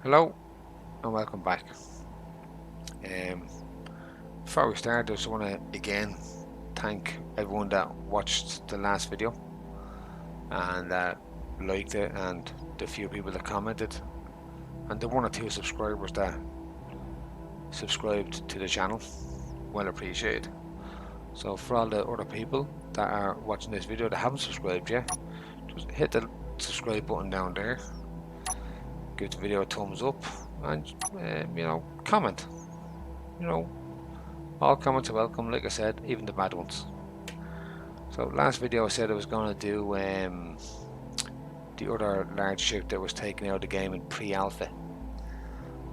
Hello and welcome back. Before we start, I just want to again thank everyone that watched the last video and that liked it, and the few people that commented, and the 1 or 2 subscribers that subscribed to the channel. Well appreciated. So for all the other people that are watching this video that haven't subscribed yet, just hit the subscribe button down there, give the video a thumbs up, and comment. All comments are welcome, like I said, even the bad ones. So last video I said I was going to do the other large ship that was taken out of the game in pre-alpha,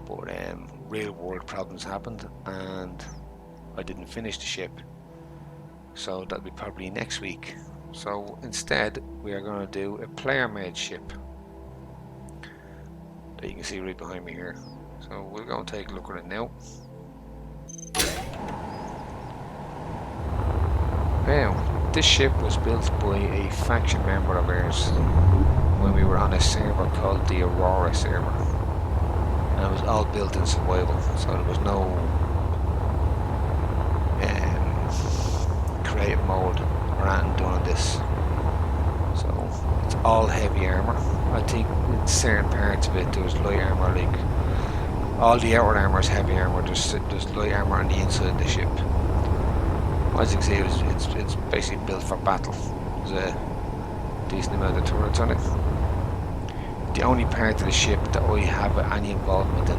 but real world problems happened and I didn't finish the ship, so that'll be probably next week. So instead we are going to do a player made ship that you can see right behind me here. So we'll go and take a look at it now. Now, this ship was built by a faction member of ours when we were on a server called the Aurora server, and it was all built in survival, so there was no creative mode or anything done on this. So it's all heavy armour. I think in certain parts of it there's light armour, like all the outer armour is heavy armour, there's light armour on the inside of the ship. As you can see, it's basically built for battle. There's a decent amount of turrets on it. The only part of the ship that I have any involvement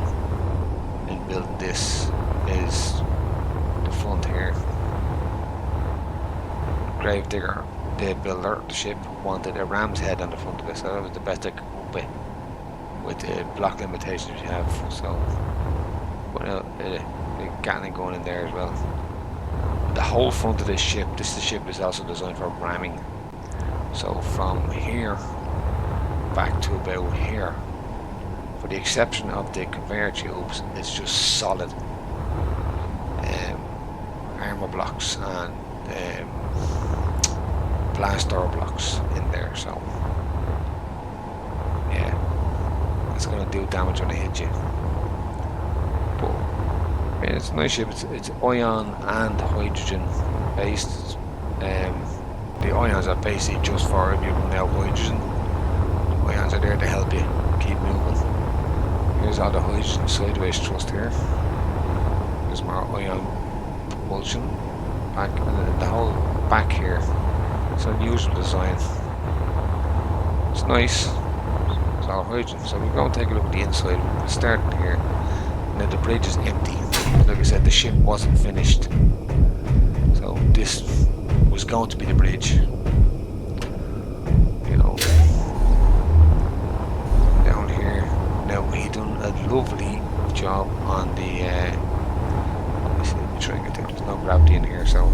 in building this is the front here. Gravedigger, the builder of the ship, wanted a ram's head on the front of it, so that was the best I could come up with the block limitations we have. So, but a Gatling gun in there as well. The whole front of this ship is also designed for ramming. So from here back to about here, for the exception of the conveyor tubes, it's just solid armor blocks and blast door blocks in there. So yeah, it's going to do damage when it hits you. But it's a nice ship. It's ion and hydrogen based. The ions are basically just for if you run out of hydrogen. The ions are there to help you keep moving. Here's all the hydrogen sideways thrust here. There's more ion propulsion back, and the whole back here. It's an unusual design. It's nice. It's all hydrogen. So we're going to take a look at the inside. We'll start here. Now the bridge is empty. Like I said, the ship wasn't finished, so this was going to be the bridge. Down here. Now he done a lovely job on the. Let me see. Let me try and get there. There's no gravity in here, so I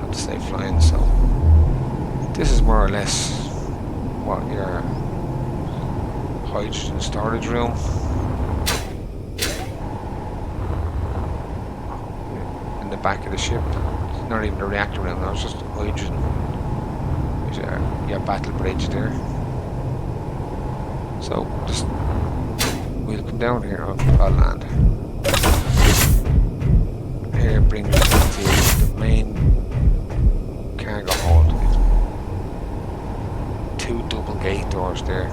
have to stay flying. So this is more or less what your hydrogen storage room. The back of the ship. It's not even a reactor room, that was just hydrogen. There's your battle bridge there. So just we'll come down here on Arlan. Here brings us to the main cargo hold. 2 double gate doors there.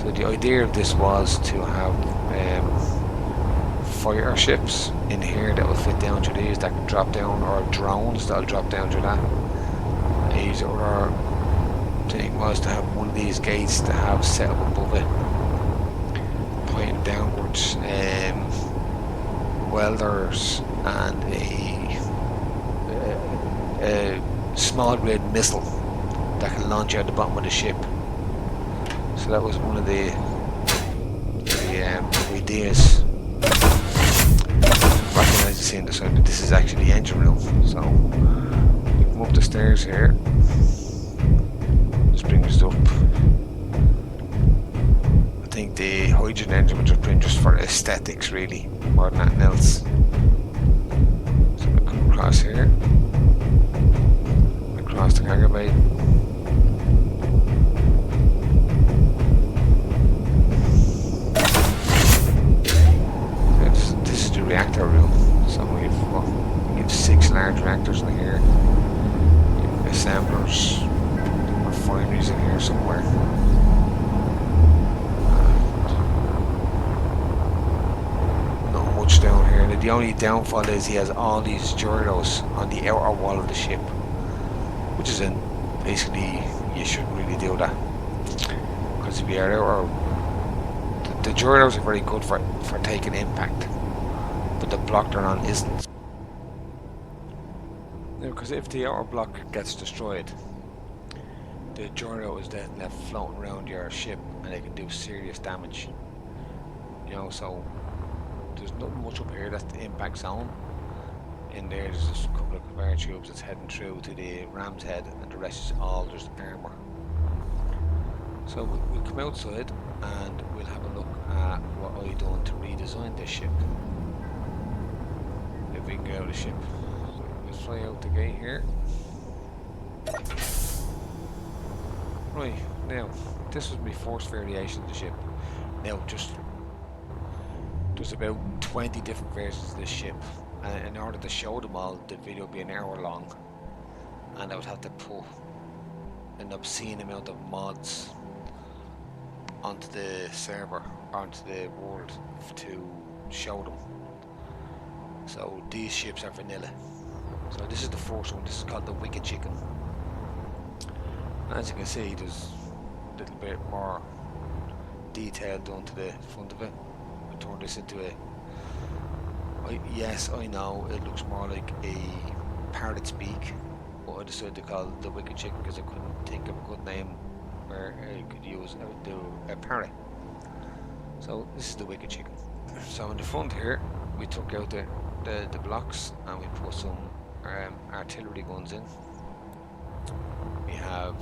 So the idea of this was to have fire ships in here that will fit down through these, that can drop down, or drones that'll drop down through that. His other thing was to have one of these gates to have set up above it, pointing downwards, welders and a small grade missile that can launch out the bottom of the ship. So that was one of the ideas. Recognize the scene inside, but this is actually the engine room. So we come up the stairs here. Just bring us up. I think the hydrogen engine was just for aesthetics, really, more than anything else. So we come across here, across the cargo bay. of here. Assemblers, refineries in here somewhere. Not much down here. And the only downfall is he has all these gyros on the outer wall of the ship, which is basically you shouldn't really do that, because if you are outer, the gyros are very good for taking impact, but the block they're on isn't. Now, because if the outer block gets destroyed, the gyro is then left floating around your ship, and it can do serious damage. You know, so there's nothing much up here. That's the impact zone. In there's just a couple of conveyor tubes that's heading through to the ram's head, and the rest is all just armor. So we'll come outside and we'll have a look at what I've done to redesign this ship. If we can get out of the ship. So we'll fly out the gate here. Right, now this was my first variation of the ship. Now there's about 20 different versions of this ship, and in order to show them all, the video would be an hour long, and I would have to put an obscene amount of mods onto the server, onto the world to show them. So these ships are vanilla. So this is the first one. This is called the Wicked Chicken. As you can see, there's a little bit more detail done to the front of it. I turned this into a... yes, I know it looks more like a parrot's beak, but I decided to call it the Wicked Chicken because I couldn't think of a good name where I could use a parrot. So this is the Wicked Chicken. So in the front here, we took out the blocks and we put some artillery guns in. We have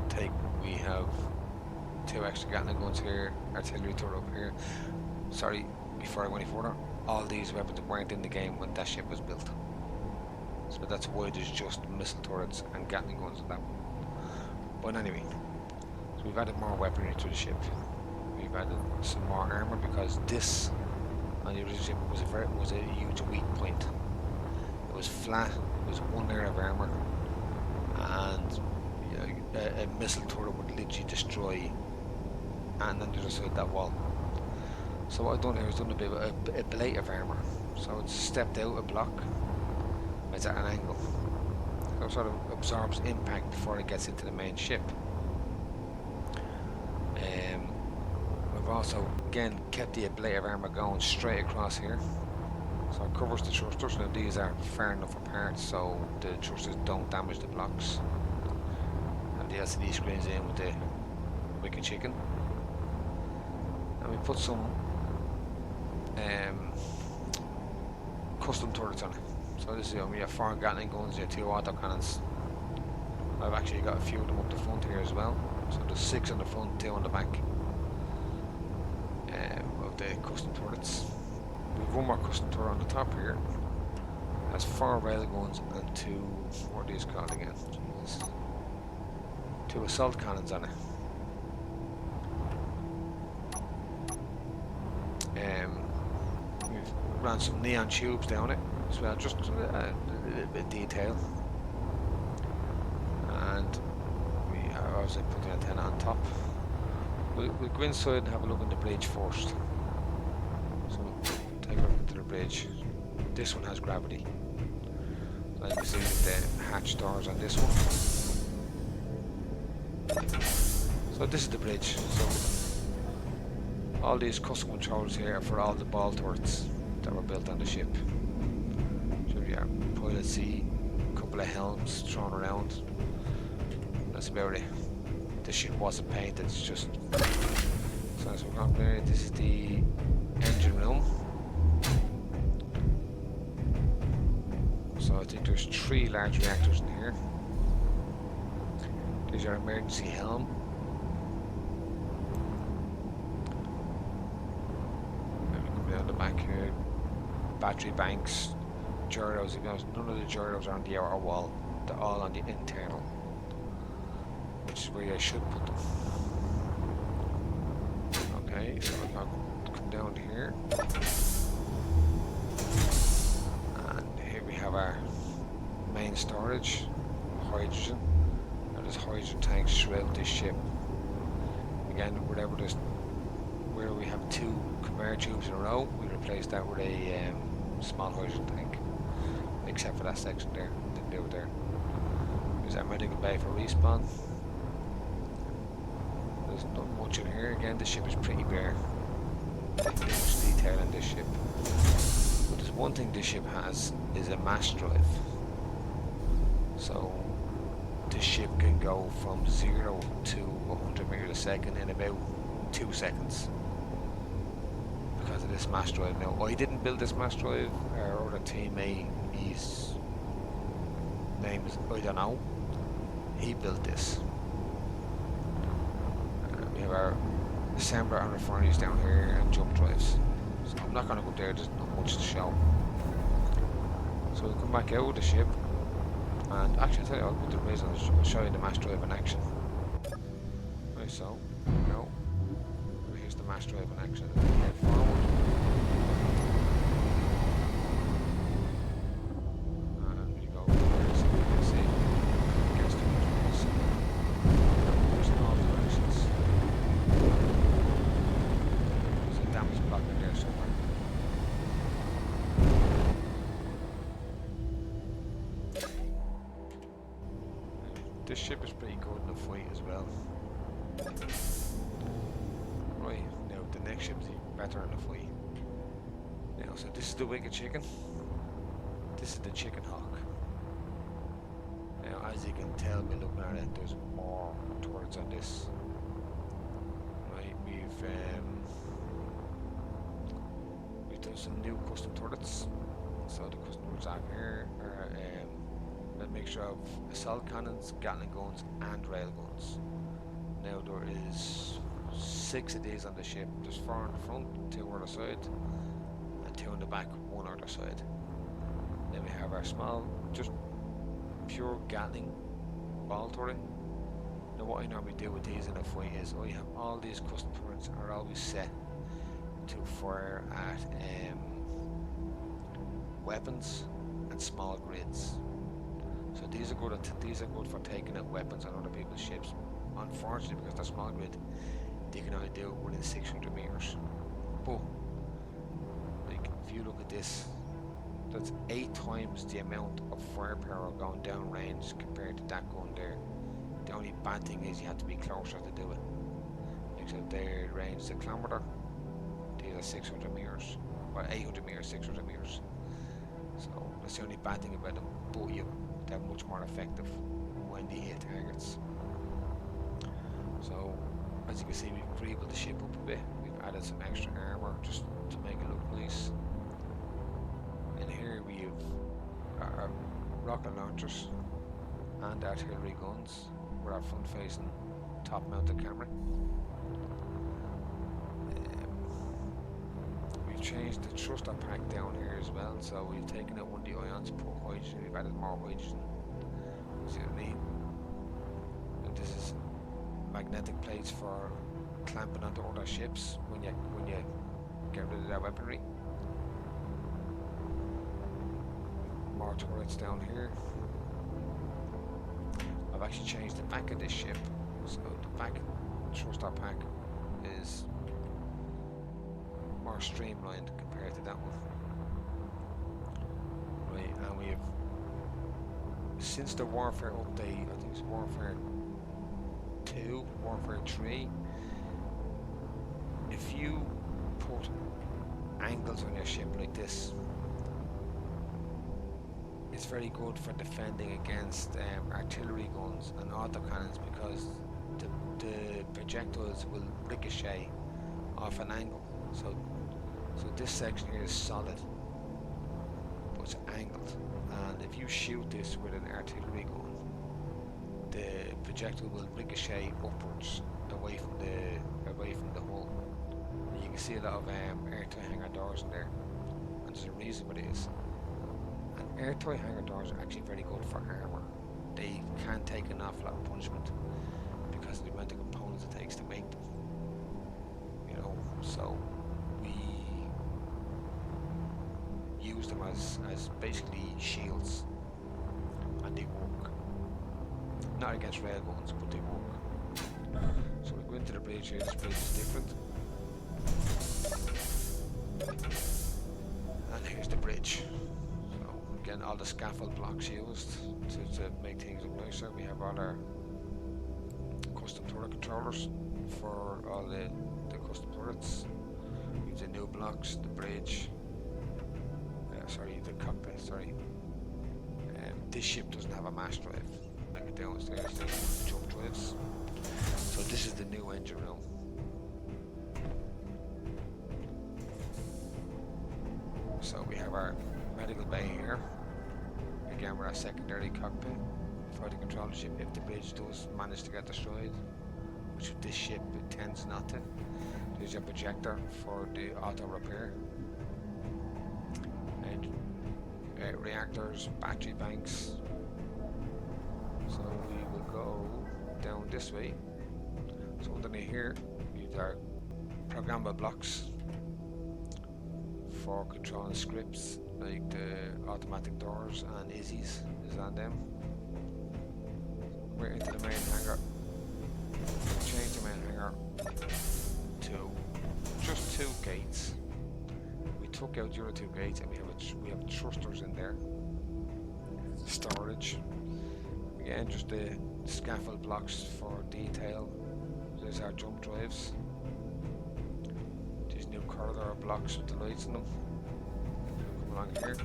two extra Gatling guns here, artillery turret up here. Sorry, before I go any further, all these weapons weren't in the game when that ship was built. So that's why there's just missile turrets and Gatling guns on that one. But anyway, so we've added more weaponry to the ship. We've added some more armor because this on the original ship was a huge weak point. It was flat. It was one layer of armor, and a missile turret would literally destroy, and then the other side of that wall. So what I've done here is done a bit of a plate of armor. So it's stepped out a block. It's at an angle. So it sort of absorbs impact before it gets into the main ship. We've also again kept the plate of armor going straight across here. So it covers the thrusters. Now these are far enough apart so the thrusters don't damage the blocks. And the LCD screens in with the Wicked Chicken. And we put some custom turrets on it. So this is we have 4 Gatling guns, you have 2 autocannons. I've actually got a few of them up the front here as well. So there's 6 on the front, 2 on the back of the custom turrets. We've one more custom turret on the top here. It has 4 rail guns and 2, what are these called again? Jeez. 2 assault cannons on it. We've ran some neon tubes down it as well, just a little bit of detail. And we obviously put the antenna on top. We'll go inside and have a look at the bridge first. So take a look into the bridge. This one has gravity. Like you see the hatch doors on this one. So this is the bridge. So all these custom controls here are for all the ball turrets that were built on the ship. So we have pilot seat, a couple of helms thrown around. That's about it. The ship wasn't painted, it's just... So as we're going there, this is the engine room. So I think there's 3 large reactors in here. There's our emergency helm. Then we come down the back here. Battery banks, gyros. None of the gyros are on the outer wall. They're all on the internal, which is where I should put them. Okay, so we're going to come down here. And here we have our main storage, hydrogen. Now there's hydrogen tanks throughout this ship. Again, wherever where we have 2 conveyor tubes in a row, we replace that with a small hydrogen tank. Except for that section there, didn't do it there. There's our medical bay for respawn. There's not much in here. Again, the ship is pretty bare. There's much detail in this ship. But there's one thing this ship has, is a mass drive. So this ship can go from 0 to 100 meters a second in about 2 seconds. Because of this mass drive. Now, I didn't build this mass drive. Our other teammate, his name is, I don't know. He built this. We have our assembler and refineries down here and jump drives. So I'm not going to go there, there's not much to show. So we'll come back out of the ship. And actually, I'll tell you what the reason I'll show you the mass drive in action. Right, so, no. Here's the mass drive in action. Head forward. And we go there, so you can see. Against the controls. There's all directions. There's a damage block in there somewhere. This ship is pretty good in the fight as well. Right, now the next ship is even better in the fight. Now, so this is the Wicked Chicken. This is the Chickenhawk. Now, as you can tell by looking at it, there's more turrets on this. Right, we've done some new custom turrets. So the custom turrets out here are a mixture of assault cannons, Gatling guns and rail guns. Now there is 6 of these on the ship. There's 4 on the front, 2 on the side, and 2 on the back, 1 on the side. Then we have our small, just pure Gatling ball turret. Now what I normally do with these in a fight is I have all these custom turrets are always set to fire at weapons and small grids. So these are good for taking out weapons on other people's ships. Unfortunately, because they're small grid, they can only do it within 600 meters. But like, if you look at this, that's 8 times the amount of firepower going down range compared to that gun there. The only bad thing is you have to be closer to do it. Like, so their range is a kilometer. These are 600 meters, or 800 meters, 600 meters. So that's the only bad thing about them. But they're much more effective when they hit targets. So, as you can see, we've creeped the ship up a bit. We've added some extra armor just to make it look nice. And here we have our rocket launchers and artillery guns with our front-facing, top-mounted camera. We've changed the thruster pack down here as well, so we've taken out one of the ions, put hydrogen, we've added more hydrogen. See what I mean? And this is magnetic plates for clamping onto other ships when you get rid of their weaponry. More turrets down here. I've actually changed the back of this ship, so the back thruster pack is more streamlined compared to that one. Right, and we have, since the Warfare update, I think it's Warfare 2, Warfare 3, if you put angles on your ship like this, it's very good for defending against artillery guns and autocannons, because the projectiles will ricochet off an angle. So this section here is solid, but it's angled, and if you shoot this with an artillery gun, the projectile will ricochet upwards away from the hull. And you can see a lot of airtight hangar doors in there, and there's a reason for this. And airtight hangar doors are actually very good for armor. They can take an awful lot of punishment because of the amount of components it takes to make them. You know, so we use them as basically shields. they work. Not against railguns, but they work. So we go into the bridge here. This bridge is different. And here's the bridge. So again, all the scaffold blocks used to make things look nicer. We have all our custom turret controllers for all the custom turrets. We have the new blocks, the bridge. Sorry, the cockpit. Sorry. This ship doesn't have a mass drive like it downstairs. They have jump drives. So this is the new engine room. So we have our medical bay here. Again, we're our secondary cockpit for the control ship if the bridge does manage to get destroyed, which with this ship it tends not to. There's your projector for the auto repair. And reactors, battery banks. So we will go down this way. So underneath here, we have our programmable blocks for controlling scripts like the automatic doors and ISIs is on them. We're into the main hangar. Change the main hangar to just 2 gates. We took out the other 2 gates and we have thrusters in there. Storage. Again, just the scaffold blocks for detail. There's our jump drives. These new corridor blocks with the lights in them. Come along here.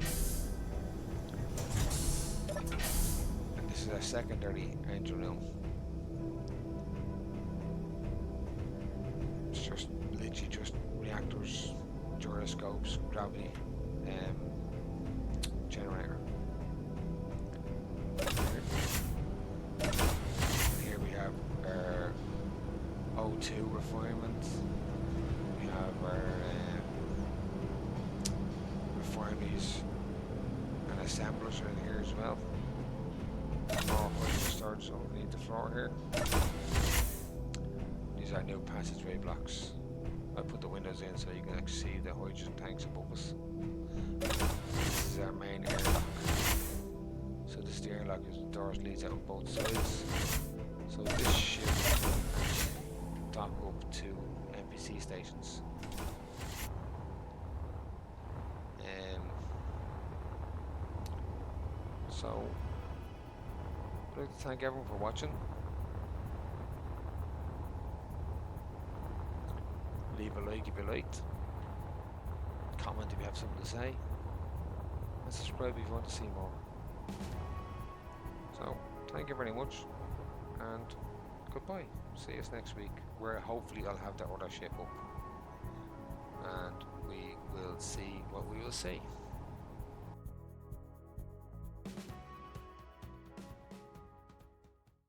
And this is our secondary engine room. It's just literally just reactors, gyroscopes, gravity, generator. And here we have our O2 refinement. We have our refineries and assemblers are in here as well. More hydrogen storage underneath the floor here. These are new passageway blocks. I put the windows in so you can actually see the hydrogen tanks above us. This is our main airlock. So this is the airlock, the doors leads out on both sides. So this ship can dock up to NPC stations. So I'd like to thank everyone for watching. Leave a like if you liked. Comment if you have something to say. And subscribe if you want to see more. So, thank you very much. And goodbye. See us next week, where hopefully I'll have the other ship up. And we will see what we will see.